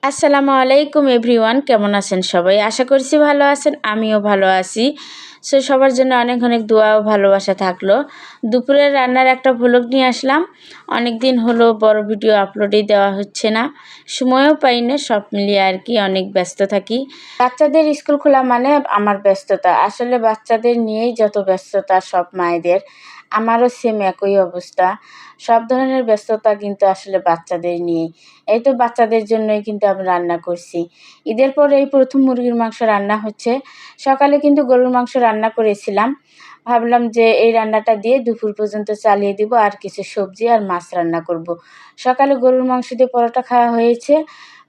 আসসালামু আলাইকুম এভরিওয়ান, কেমন আছেন সবাই? আশা করছি ভালো আছেন, আমিও ভালো আছি। সবার জন্য অনেক অনেক দোয়া ও ভালোবাসা থাকলো। দুপুরের রান্নার একটা ভ্লগ নিয়ে আসলাম। অনেক দিন হলো বড় ভিডিও আপলোডই দেওয়া হচ্ছে না, সময়ও পাই না, সব মিলিয়ে আর কি অনেক ব্যস্ত থাকি। বাচ্চাদের স্কুল খোলা মানে আমার ব্যস্ততা, আসলে বাচ্চাদের নিয়েই যত ব্যস্ততা সব মায়েদের, আমারও সেম একই অবস্থা। সব ধরনের ব্যস্ততা কিন্তু আসলে বাচ্চাদের নিয়ে। এই তো বাচ্চাদের জন্যই কিন্তু আমি রান্না করছি। ঈদের পরে এই প্রথম মুরগির মাংস রান্না হচ্ছে। সকালে কিন্তু গরুর মাংস রান্না করেছিলাম, ভাবলাম যে এই রান্নাটা দিয়ে দুপুর পর্যন্ত চালিয়ে দিব, আর কিছু সবজি আর মাছ রান্না করব। সকালে গরুর মাংস দিয়ে পরোটা খাওয়া হয়েছে,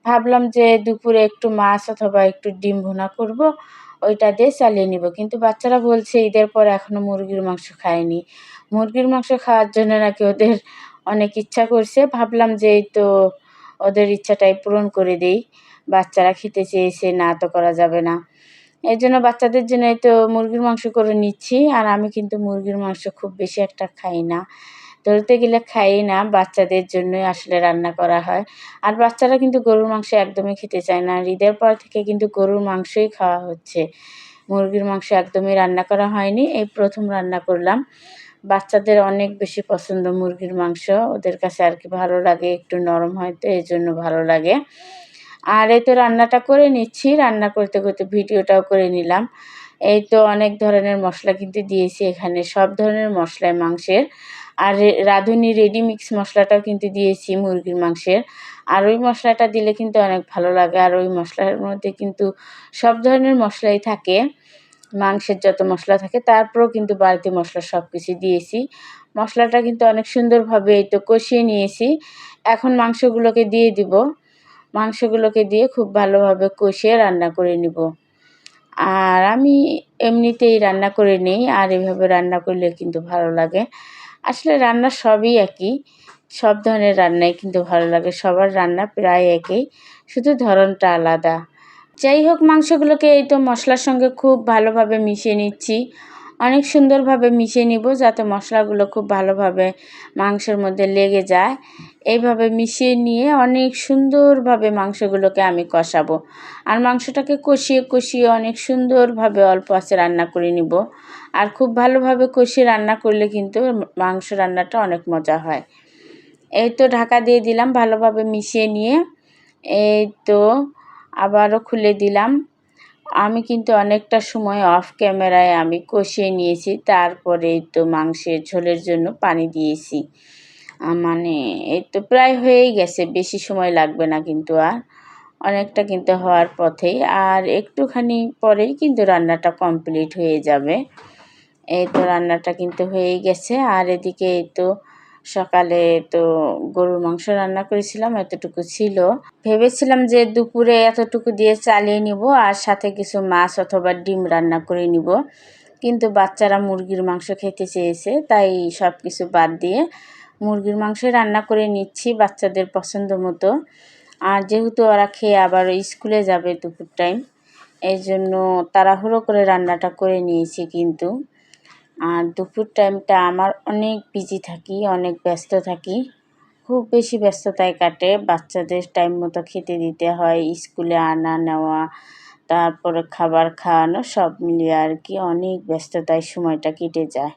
ভাবলাম যে দুপুরে একটু মাছ অথবা একটু ডিম ভুনা করব, ওইটা দিয়ে চালিয়ে নিব। কিন্তু বাচ্চারা বলছে ঈদের পর এখনও মুরগির মাংস খায়নি। মুরগির মাংস খাওয়ার জন্য নাকি ওদের অনেক ইচ্ছা করছে। ভাবলাম যে এই তো ওদের ইচ্ছাটাই পূরণ করে দেই। বাচ্চারা খেতে চেয়েছে, না তো করা যাবে না। এই জন্য বাচ্চাদের জন্য এই তো মুরগির মাংস করে নিচ্ছি। আর আমি কিন্তু মুরগির মাংস খুব বেশি একটা খাই না, ধরতে গেলে খাই না, বাচ্চাদের জন্যই আসলে রান্না করা হয়। আর বাচ্চারা কিন্তু গরুর মাংস একদমই খেতে চায় না। ঈদের পর থেকে কিন্তু গরুর মাংসই খাওয়া হচ্ছে, মুরগির মাংস একদমই রান্না করা হয়নি, এই প্রথম রান্না করলাম। বাচ্চাদের অনেক বেশি পছন্দ মুরগির মাংস, ওদের কাছে আর কি ভালো লাগে, একটু নরম হয় তো এই জন্য ভালো লাগে। আর এই তো রান্নাটা করে নিচ্ছি, রান্না করতে করতে ভিডিওটাও করে নিলাম। এই তো অনেক ধরনের মশলা কিন্তু দিয়েছি এখানে, সব ধরনের মশলাই মাংসের। আর রাঁধুনি রেডি মিক্স মশলাটাও কিন্তু দিয়েছি মুরগির মাংসের। আর ওই মশলাটা দিলে কিন্তু অনেক ভালো লাগে। আর ওই মশলার মধ্যে কিন্তু সব ধরনের মশলাই থাকে, মাংসের যত মশলা থাকে, তারপরেও কিন্তু বাড়তি মশলা সব কিছু দিয়েছি। মশলাটা কিন্তু অনেক সুন্দরভাবে এই তো কষিয়ে নিয়েছি। এখন মাংসগুলোকে দিয়ে দিব, মাংসগুলোকে দিয়ে খুব ভালোভাবে কষিয়ে রান্না করে নিব। আর আমি এমনিতেই রান্না করে নিই, আর এভাবে রান্না করলে কিন্তু ভালো লাগে। আসলে রান্না সবই একই, সব ধরনের রান্নাই কিন্তু ভালো লাগে, সবার রান্না প্রায় একই, শুধু ধরনটা আলাদা। যাই হোক, মাংসগুলোকে এই তো মশলার সঙ্গে খুব ভালোভাবে মিশিয়ে নিচ্ছি। অনেক সুন্দরভাবে মিশিয়ে নিব যাতে মশলাগুলো খুব ভালোভাবে মাংসের মধ্যে লেগে যায়। এইভাবে মিশিয়ে নিয়ে অনেক সুন্দরভাবে মাংসগুলোকে আমি কষাবো। আর মাংসটাকে কষিয়ে কষিয়ে অনেক সুন্দরভাবে অল্প আঁচে রান্না করে নিব। আর খুব ভালোভাবে কষিয়ে রান্না করলে কিন্তু মাংস রান্নাটা অনেক মজা হয়। এই তো ঢাকা দিয়ে দিলাম, ভালোভাবে মিশিয়ে নিয়ে এই তো আবারও খুলে দিলাম। আমি কিন্তু অনেকটা সময় অফ ক্যামেরায় আমি কষিয়ে নিয়েছি, তারপরে এই তো মাংসের ঝোলের জন্য পানি দিয়েছি। মানে এই তো প্রায় হয়েই গেছে, বেশি সময় লাগবে না কিন্তু, আর অনেকটা কিন্তু হওয়ার পথেই, আর একটুখানি পরেই কিন্তু রান্নাটা কমপ্লিট হয়ে যাবে। এই তো রান্নাটা কিন্তু হয়েই গেছে। আর এদিকে এই তো সকালে তো গরুর মাংস রান্না করেছিলাম, এতটুকু ছিল। ভেবেছিলাম যে দুপুরে এতটুকু দিয়ে চালিয়ে নিব, আর সাথে কিছু মাছ অথবা ডিম রান্না করে নিব। কিন্তু বাচ্চারা মুরগির মাংস খেতে চেয়েছে, তাই সব কিছু বাদ দিয়ে মুরগির মাংস রান্না করে নিচ্ছি বাচ্চাদের পছন্দ মতো। আর যেহেতু ওরা খেয়ে আবার স্কুলে যাবে দুপুর টাইম, এই জন্য তাড়াহুড়ো করে রান্নাটা করে নিয়েছি কিন্তু। আর দুপুর টাইমটা আমার অনেক বিজি থাকি, অনেক ব্যস্ত থাকি, খুব বেশি ব্যস্ততায় কাটে। বাচ্চাদের টাইম মতো খেতে দিতে হয়, স্কুলে আনা নেওয়া, তারপরে খাবার খাওয়ানো, সব মিলিয়ে আর কি অনেক ব্যস্ততায় সময়টা কেটে যায়।